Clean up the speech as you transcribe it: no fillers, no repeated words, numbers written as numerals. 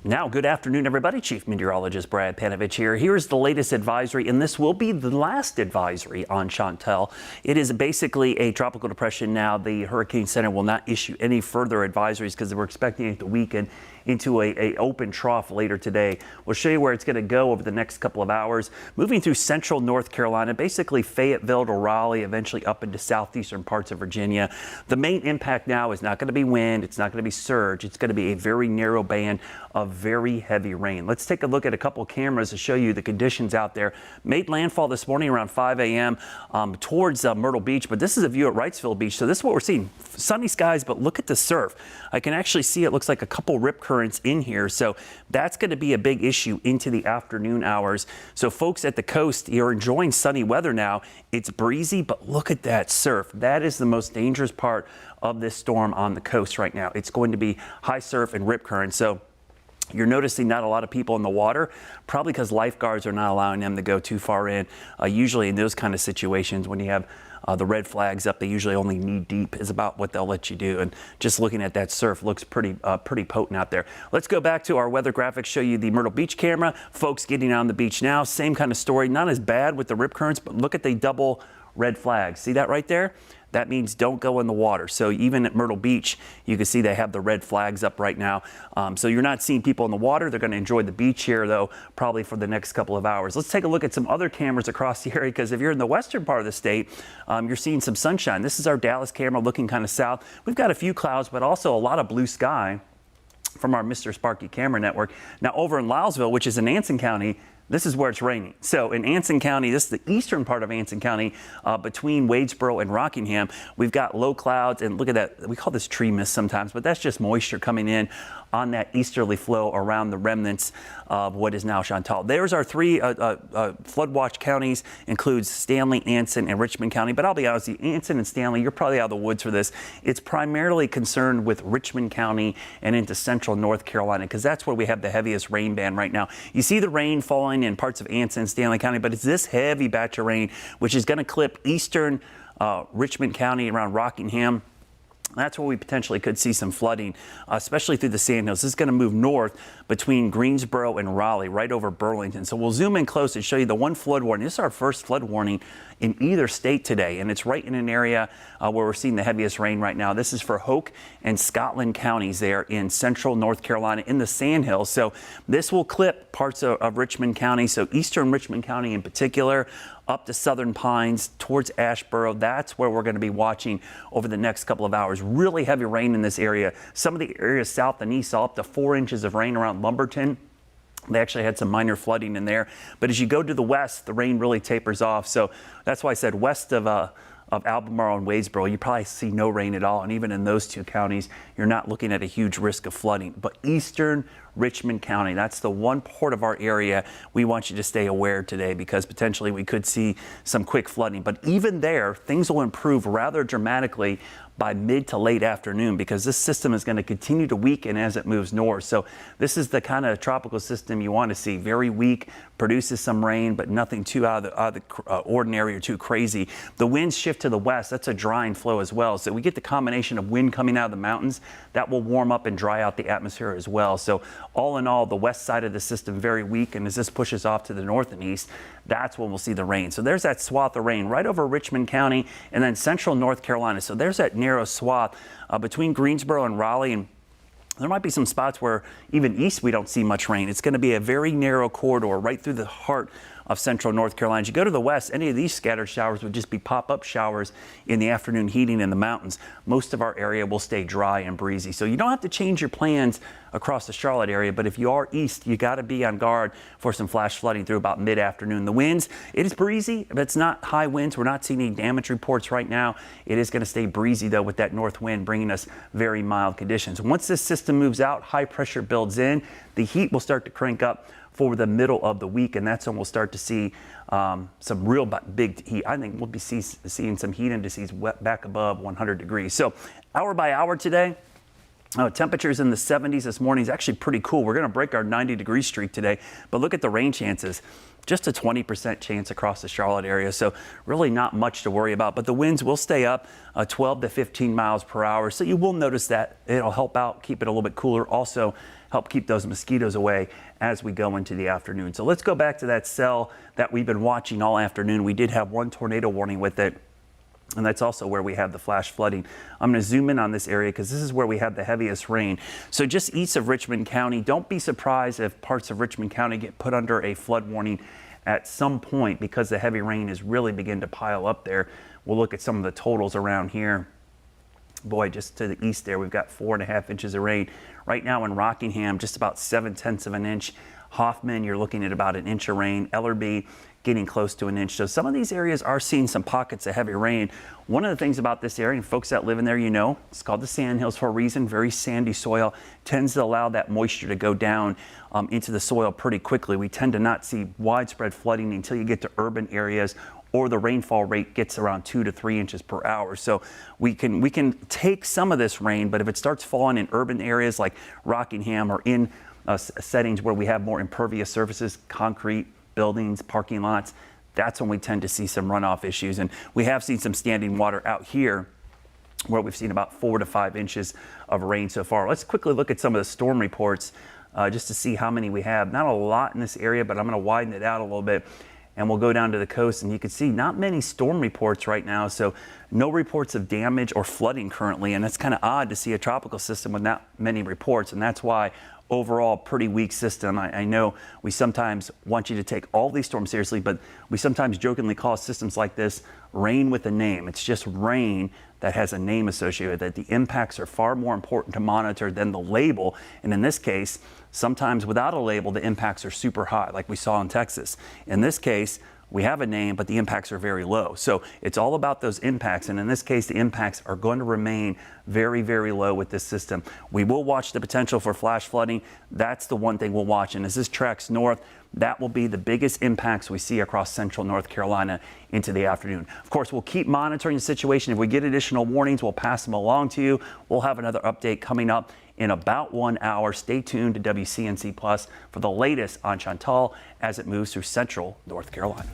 Now, good afternoon, everybody. Chief Meteorologist Brad Panovich here. Here's the latest advisory, and this will be the last advisory on Chantal. It is basically a tropical depression now. The Hurricane Center will not issue any further advisories because we're expecting it to weaken into a open trough later today. We'll show you where it's going to go over the next couple of hours. Moving through central North Carolina, basically Fayetteville to Raleigh, eventually up into southeastern parts of Virginia. The main impact now is not going to be wind. It's not going to be surge. It's going to be a very narrow band of very heavy rain. Let's take a look at a couple of cameras to show you the conditions out there. Made landfall this morning around 5 a.m. Towards Myrtle Beach, but this is a view at Wrightsville Beach. So this is what we're seeing. Sunny skies, but look at the surf. I can actually see it looks like a couple rip currents in here. So that's going to be a big issue into the afternoon hours. So folks at the coast, you're enjoying sunny weather now. It's breezy, but look at that surf. That is the most dangerous part of this storm on the coast right now. It's going to be high surf and rip current. So you're noticing not a lot of people in the water, probably because lifeguards are not allowing them to go too far in. Usually in those kind of situations, when you have the red flags up, they usually only knee deep is about what they'll let you do. And just looking at that surf looks pretty potent out there. Let's go back to our weather graphics, show you the Myrtle Beach camera. Folks getting on the beach now, same kind of story, not as bad with the rip currents, but look at the double red flags. See that right there? That means don't go in the water. So even at Myrtle Beach, you can see they have the red flags up right now. So you're not seeing people in the water. They're going to enjoy the beach here, though, probably for the next couple of hours. Let's take a look at some other cameras across the area, because if you're in the western part of the state, you're seeing some sunshine. This is our Dallas camera looking kind of south. We've got a few clouds, but also a lot of blue sky from our Mr. Sparky camera network. Now over in Louisville, which is in Anson County, this is where it's raining. So in Anson County, this is the eastern part of Anson County, between Wadesboro and Rockingham, we've got low clouds, and look at that. We call this tree mist sometimes, but that's just moisture coming in on that easterly flow around the remnants of what is now Chantal. There's our three flood watch counties, includes Stanley, Anson, and Richmond County. But I'll be honest with you, Anson and Stanley, you're probably out of the woods for this. It's primarily concerned with Richmond County and into central North Carolina, because that's where we have the heaviest rain band right now. You see the rain falling in parts of Anson and Stanley County, but it's this heavy batch of rain which is going to clip eastern Richmond County around Rockingham. That's where we potentially could see some flooding, especially through the Sandhills. This is going to move north between Greensboro and Raleigh, right over Burlington. So we'll zoom in close and show you the one flood warning. This is our first flood warning in either state today, and it's right in an area where we're seeing the heaviest rain right now. This is for Hoke and Scotland counties there in central North Carolina in the Sandhills. So this will clip parts of Richmond County, so eastern Richmond County in particular, up to Southern Pines towards Asheboro. That's where we're going to be watching over the next couple of hours. Really heavy rain in this area. Some of the areas south and east saw up to 4 inches of rain around Lumberton. They actually had some minor flooding in there. But as you go to the west, the rain really tapers off. So that's why I said west of Albemarle and Wadesboro, you probably see no rain at all. And even in those two counties, you're not looking at a huge risk of flooding. But eastern Richmond County, that's the one part of our area we want you to stay aware today, because potentially we could see some quick flooding. But even there, things will improve rather dramatically by mid to late afternoon, because this system is going to continue to weaken as it moves north. So this is the kind of tropical system you want to see. Very weak, produces some rain, but nothing too out of the ordinary or too crazy. The winds shift to the west. That's a drying flow as well. So we get the combination of wind coming out of the mountains that will warm up and dry out the atmosphere as well. So all in all, the west side of the system very weak, and as this pushes off to the north and east, that's when we'll see the rain. So there's that swath of rain right over Richmond County and then central North Carolina. So there's that narrow swath between Greensboro and Raleigh, and there might be some spots where even east we don't see much rain. It's going to be a very narrow corridor right through the heart of central North Carolina. As you go to the west, any of these scattered showers would just be pop-up showers in the afternoon heating in the mountains. Most of our area will stay dry and breezy. So you don't have to change your plans across the Charlotte area, but if you are east, you got to be on guard for some flash flooding through about mid-afternoon. The winds, it is breezy, but it's not high winds. We're not seeing any damage reports right now. It is going to stay breezy, though, with that north wind bringing us very mild conditions. Once this system moves out, high pressure builds in, the heat will start to crank up for the middle of the week, and that's when we'll start to see some real big heat. I think we'll be seeing some heat indices back above 100 degrees. So hour by hour today, Temperatures in the 70s this morning is actually pretty cool. We're going to break our 90-degree streak today, but look at the rain chances. Just a 20% chance across the Charlotte area, so really not much to worry about. But the winds will stay up 12 to 15 miles per hour, so you will notice that. It'll help out, keep it a little bit cooler, also help keep those mosquitoes away as we go into the afternoon. So let's go back to that cell that we've been watching all afternoon. We did have one tornado warning with it. And that's also where we have the flash flooding. I'm going to zoom in on this area because this is where we have the heaviest rain. So just east of Richmond County, don't be surprised if parts of Richmond County get put under a flood warning at some point because the heavy rain is really beginning to pile up there. We'll look at some of the totals around here. Boy, just to the east there, we've got 4.5 inches of rain. Right now in Rockingham, just about 7/10 of an inch. Hoffman, you're looking at about an inch of rain. Ellerby, getting close to an inch. So some of these areas are seeing some pockets of heavy rain. One of the things about this area, and folks that live in there, you know, it's called the sand hills for a reason. Very sandy soil tends to allow that moisture to go down into the soil pretty quickly. We tend to not see widespread flooding until you get to urban areas or the rainfall rate gets around 2 to 3 inches per hour. So we can take some of this rain, but if it starts falling in urban areas like Rockingham or in settings where we have more impervious surfaces, concrete, buildings, parking lots, that's when we tend to see some runoff issues. And we have seen some standing water out here where we've seen about 4 to 5 inches of rain so far. Let's quickly look at some of the storm reports just to see how many we have. Not a lot in this area, but I'm going to widen it out a little bit. And we'll go down to the coast, and you can see not many storm reports right now. So no reports of damage or flooding currently. And it's kind of odd to see a tropical system with not many reports. And that's why overall pretty weak system. I know we sometimes want you to take all these storms seriously, but we sometimes jokingly call systems like this rain with a name. It's just rain that has a name associated with it. The impacts are far more important to monitor than the label. And in this case, sometimes without a label, the impacts are super high, like we saw in Texas. In this case, we have a name, but the impacts are very low. So it's all about those impacts. And in this case, the impacts are going to remain very, very low with this system. We will watch the potential for flash flooding. That's the one thing we'll watch. And as this tracks north, that will be the biggest impacts we see across central North Carolina into the afternoon. Of course, we'll keep monitoring the situation. If we get additional warnings, we'll pass them along to you. We'll have another update coming up in about 1 hour. Stay tuned to WCNC Plus for the latest on Chantal as it moves through central North Carolina.